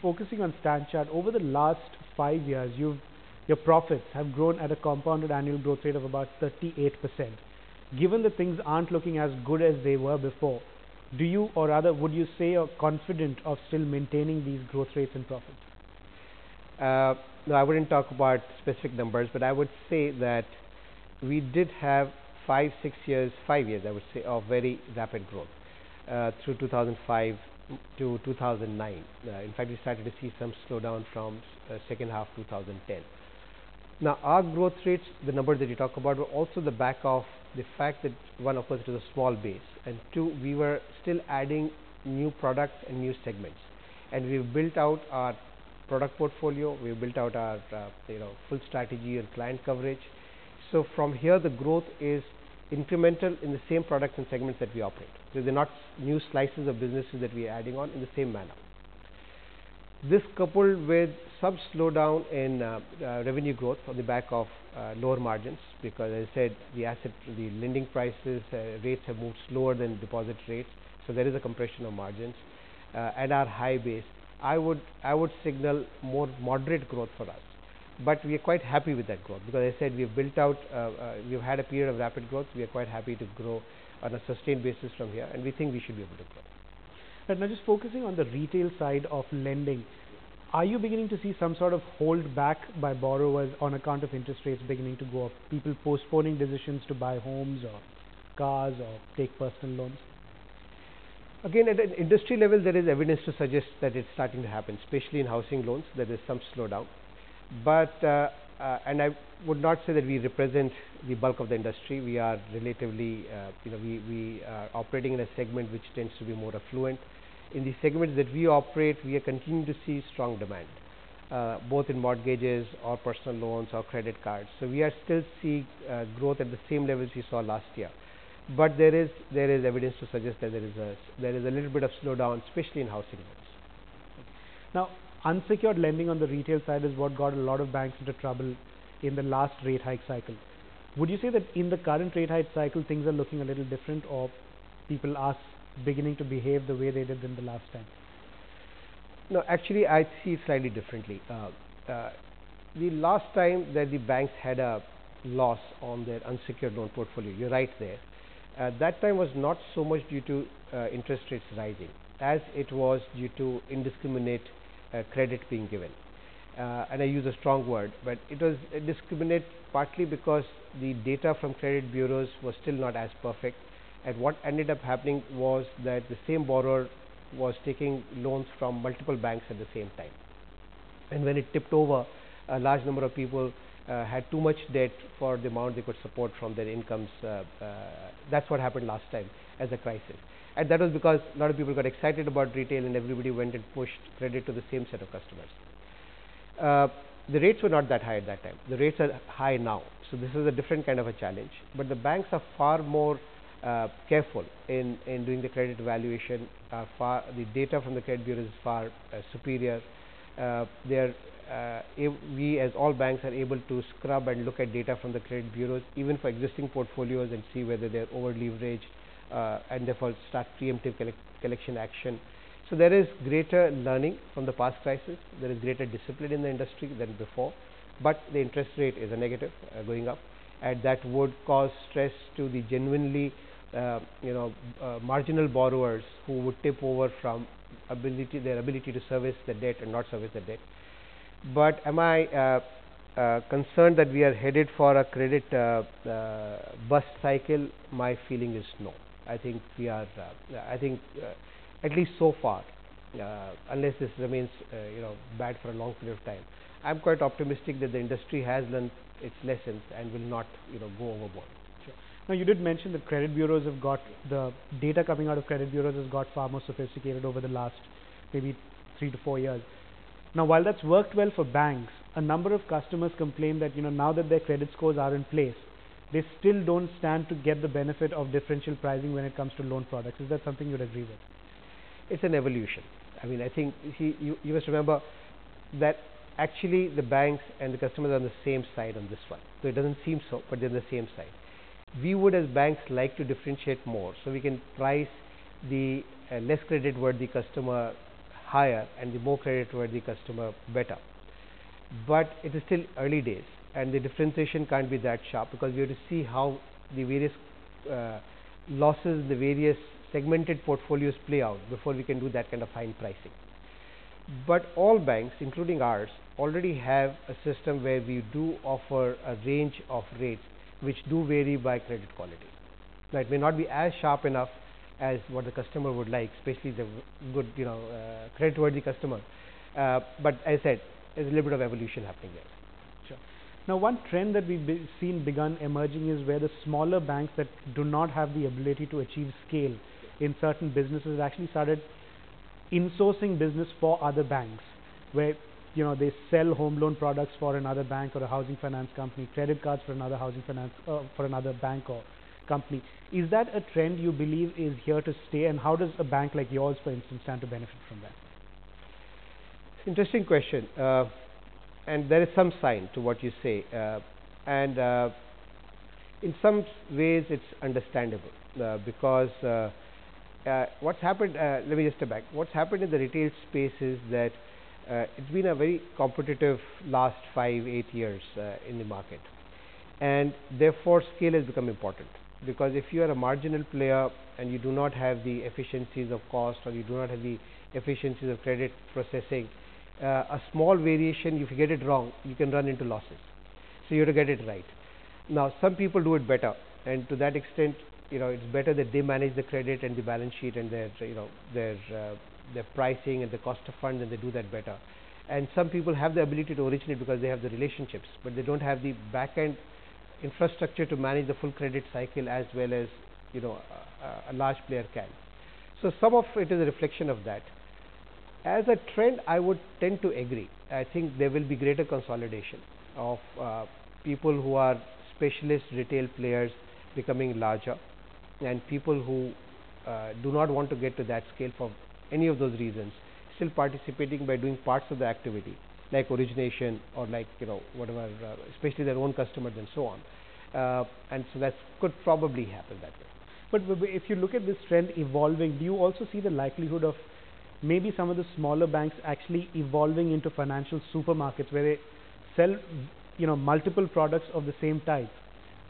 focusing on StanChart, over the last 5 years, your profits have grown at a compounded annual growth rate of about 38%. Given that things aren't looking as good as they were before, do you, or rather, would you say you're confident of still maintaining these growth rates and profits? No, I wouldn't talk about specific numbers, but I would say that we did have 5 years, I would say, of very rapid growth through 2005 to 2009. In fact, we started to see some slowdown from second half 2010. Now, our growth rates, the numbers that you talk about, were also the back of the fact that, one, of course, it was a small base, and two, we were still adding new products and new segments, and we've built out our product portfolio, we've built out our full strategy and client coverage. So from here, the growth is incremental in the same products and segments that we operate. So they're not new slices of businesses that we are adding on in the same manner. This coupled with some slowdown in revenue growth on the back of lower margins, because as I said, the lending prices, rates have moved slower than deposit rates, so there is a compression of margins. At our high base, I would signal more moderate growth for us, but we are quite happy with that growth, because as I said, we've built out, we've had a period of rapid growth. We are quite happy to grow on a sustained basis from here, and we think we should be able to grow. Right, now, just focusing on the retail side of lending, are you beginning to see some sort of hold back by borrowers on account of interest rates beginning to go up? People postponing decisions to buy homes or cars or take personal loans? Again, at an industry level, there is evidence to suggest that it's starting to happen, especially in housing loans. There is some slowdown, but and I would not say that we represent the bulk of the industry. We are relatively, we are operating in a segment which tends to be more affluent. In the segments that we operate, we are continuing to see strong demand, both in mortgages or personal loans or credit cards. So we are still seeing growth at the same levels we saw last year. But there is evidence to suggest that there is a little bit of slowdown, especially in housing loans. Now, unsecured lending on the retail side is what got a lot of banks into trouble in the last rate hike cycle. Would you say that in the current rate hike cycle, things are looking a little different, or people are beginning to behave the way they did in the last time? No, actually, I see it slightly differently. The last time that the banks had a loss on their unsecured loan portfolio, you're right there. That time was not so much due to interest rates rising, as it was due to indiscriminate credit being given. And I use a strong word, but it was indiscriminate partly because the data from credit bureaus was still not as perfect. And what ended up happening was that the same borrower was taking loans from multiple banks at the same time. And when it tipped over, a large number of people had too much debt for the amount they could support from their incomes. That's what happened last time as a crisis. And that was because a lot of people got excited about retail and everybody went and pushed credit to the same set of customers. The rates were not that high at that time. The rates are high now. So this is a different kind of a challenge. But the banks are far more careful in doing the credit evaluation. The data from the credit bureau is far superior. We, as all banks, are able to scrub and look at data from the credit bureaus, even for existing portfolios, and see whether they're over leveraged, and therefore start preemptive collection action. So there is greater learning from the past crisis. There is greater discipline in the industry than before, but the interest rate is a negative, going up, and that would cause stress to the genuinely marginal borrowers who would tip over from their ability to service the debt and not service the debt. But am I concerned that we are headed for a credit bust cycle? My feeling is no. I think we are. I think at least so far, unless this remains bad for a long period of time, I'm quite optimistic that the industry has learned its lessons and will not go overboard. Sure. Now, you did mention that credit bureaus have got, the data coming out of credit bureaus has got far more sophisticated over the last maybe 3 to 4 years. Now, while that's worked well for banks, a number of customers complain that now that their credit scores are in place, they still don't stand to get the benefit of differential pricing when it comes to loan products. Is that something you'd agree with? It's an evolution. I mean, I think you must remember that actually the banks and the customers are on the same side on this one. So it doesn't seem so, but they're on the same side. We would, as banks, like to differentiate more, so we can price the less credit worthy customer higher and the more credit-worthy customer better. But it is still early days, and the differentiation can't be that sharp because we have to see how the various losses, the various segmented portfolios play out before we can do that kind of fine pricing. But all banks, including ours, already have a system where we do offer a range of rates which do vary by credit quality. Now, it may not be as sharp enough as what the customer would like, especially the good, credit-worthy customer. But as I said, there's a little bit of evolution happening there. Sure. Now, one trend that we've seen begun emerging is where the smaller banks that do not have the ability to achieve scale in certain businesses actually started insourcing business for other banks, where they sell home loan products for another bank or a housing finance company, credit cards for another housing finance for another bank or company. Is that a trend you believe is here to stay, and how does a bank like yours, for instance, stand to benefit from that? Interesting question, and there is some sign to what you say, and in some ways it's understandable because what's happened, let me just step back. What's happened in the retail space is that it's been a very competitive last 5-8 years in the market, and therefore scale has become important, because if you are a marginal player and you do not have the efficiencies of cost, or you do not have the efficiencies of credit processing, a small variation, if you get it wrong, you can run into losses. So you have to get it right. Now, some people do it better, and to that extent, it's better that they manage the credit and the balance sheet and their pricing and the cost of funds, and they do that better. And some people have the ability to originate because they have the relationships, but they don't have the back end infrastructure to manage the full credit cycle as well as a large player can. So some of it is a reflection of that. As a trend, I would tend to agree. I think there will be greater consolidation of people who are specialist retail players becoming larger, and people who do not want to get to that scale for any of those reasons, still participating by doing parts of the activity like origination or like whatever, especially their own customers and so on, and so that could probably happen that way. But if you look at this trend evolving, do you also see the likelihood of maybe some of the smaller banks actually evolving into financial supermarkets where they sell multiple products of the same type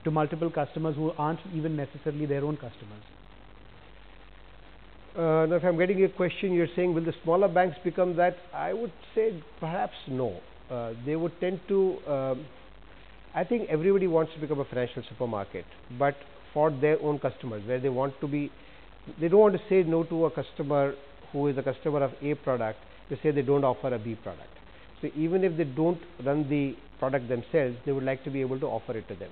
to multiple customers who aren't even necessarily their own customers? Now, if I'm getting your question, you're saying will the smaller banks become that? I would say perhaps no. They would tend to, I think everybody wants to become a financial supermarket, but for their own customers, where they want to be, they don't want to say no to a customer who is a customer of A product to say they don't offer a B product. So even if they don't run the product themselves, they would like to be able to offer it to them.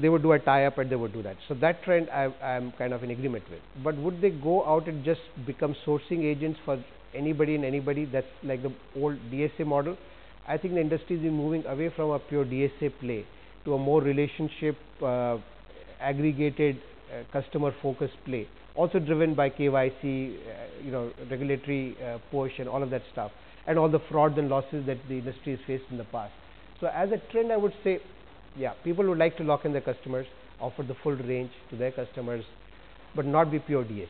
They would do a tie-up and they would do that. So that trend I am kind of in agreement with. But would they go out and just become sourcing agents for anybody and anybody? That's like the old DSA model. I think the industry is moving away from a pure DSA play to a more relationship aggregated customer focused play, also driven by KYC, regulatory push and all of that stuff, and all the frauds and losses that the industry has faced in the past. So as a trend, I would say, yeah, people would like to lock in their customers, offer the full range to their customers, but not be pure DSA.